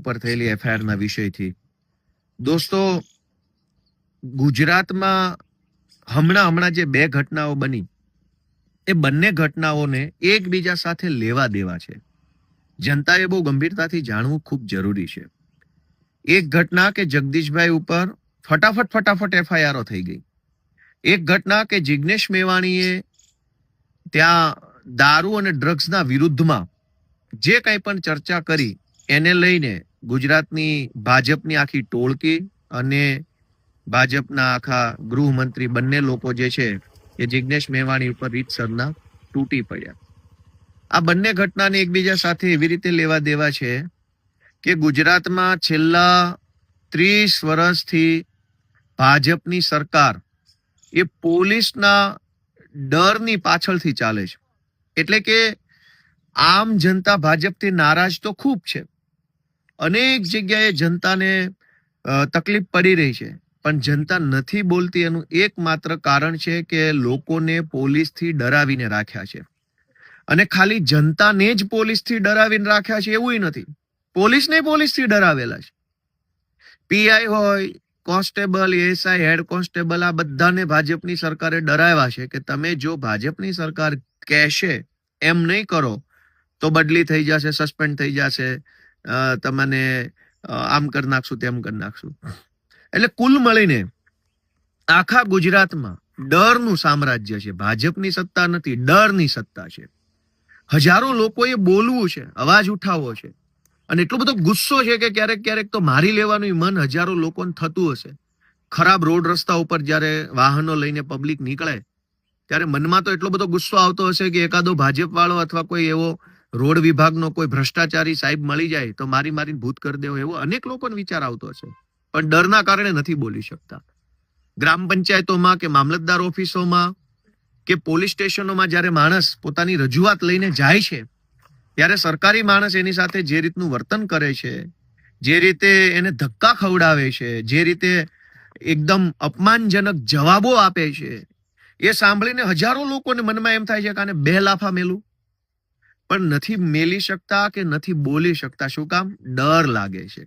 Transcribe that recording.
ઉપર થયેલી એફઆઈઆરના વિષયથી. દોસ્તો, ગુજરાતમાં હમણાં જે બે ઘટનાઓ બની, એ બંને ઘટનાઓને એકબીજા સાથે લેવા દેવા છે. જનતાએ બહુ ગંભીરતાથી જાણવું ખૂબ જરૂરી છે. એક ઘટના કે જગદીશભાઈ ઉપર ફટાફટ એફઆઈઆર થઈ ગઈ. એક ઘટના કે જિગ્નેશ મેવાણીએ ત્યાં દારૂ અને ડ્રગ્સના વિરુદ્ધમાં જે કંઈ પણ ચર્ચા કરી એને લઈને ગુજરાતની ભાજપની આખી ટોળકી અને ભાજપના આખા ગૃહમંત્રી બંને લોકો જે છે એ જિગ્નેશ મેવાણી ઉપર રીતસરના તૂટી પડ્યા. આ બંને ઘટનાને એકબીજા સાથે એવી રીતે લેવા દેવા છે કે ગુજરાતમાં છેલ્લા 30 વર્ષથી ભાજપની સરકાર એ પોલીસના ડરની પાછળથી ચાલે છે. એટલે કે આમ જનતા ભાજપથી નારાજ તો ખૂબ છે. અનેક જગ્યાએ જનતાને તકલીફ પડી રહી છે, પણ જનતા નથી બોલતી. એનું એકમાત્ર કારણ છે કે લોકોને પોલીસથી ડરાવીને રાખ્યા છે. અને ખાલી જનતાને જ પોલીસથી ડરાવીને રાખ્યા છે એવું નથી, પોલીસને પોલીસથી ડરાવેલા છે. પીઆઈ હોય, કોન્સ્ટેબલ, એએસઆઈ, હેડ કોન્સ્ટેબલ, આ બધાને ભાજપની સરકારે ડરાવ્યા છે કે તમે જો ભાજપની સરકાર કહેશે એમ નહીં કરો તો બદલી થઈ જશે, સસ્પેન્ડ થઈ જશે, તમને આમ કરી નાખશું, તેમ કરી નાખશું. એટલે કુલ મળીને આખા ગુજરાતમાં ડરનું સામ્રાજ્ય છે. ભાજપની સત્તા નથી, ડરની સત્તા છે. હજારો લોકોએ બોલવું છે, અવાજ ઉઠાવવો છે, અને એટલો બધો ગુસ્સો છે કે ક્યારેક તો મારી લેવાનું મન હજારો લોકોને થતું હશે. ખરાબ રોડ રસ્તા ઉપર જ્યારે વાહનો લઈને પબ્લિક નીકળે ત્યારે મનમાં તો એટલો બધો ગુસ્સો આવતો હશે કે એકાદો ભાજપ વાળો અથવા કોઈ એવો રોડ વિભાગનો કોઈ ભ્રષ્ટાચારી સાહેબ મળી જાય તો મારીને ભૂત કરી દેવો, એવો અનેક લોકોને વિચાર આવતો હશે. પણ ડરના કારણે નથી બોલી શકતા. ગ્રામ પંચાયતોમાં કે મામલતદાર ઓફિસોમાં કે પોલીસ સ્ટેશનોમાં જ્યારે માણસ પોતાની રજૂઆત લઈને જાય છે ત્યારે સરકારી માણસ એની સાથે જે રીતનું વર્તન કરે છે, જે રીતે એને ધક્કા ખવડાવે છે, જે રીતે એકદમ અપમાનજનક જવાબો આપે છે, એ સાંભળીને હજારો લોકોને મનમાં એમ થાય છે કે આને 2 લાફા મેલું, પણ નથી મેલી શકતા કે નથી બોલી શકતા. શું કામ? ડર લાગે છે.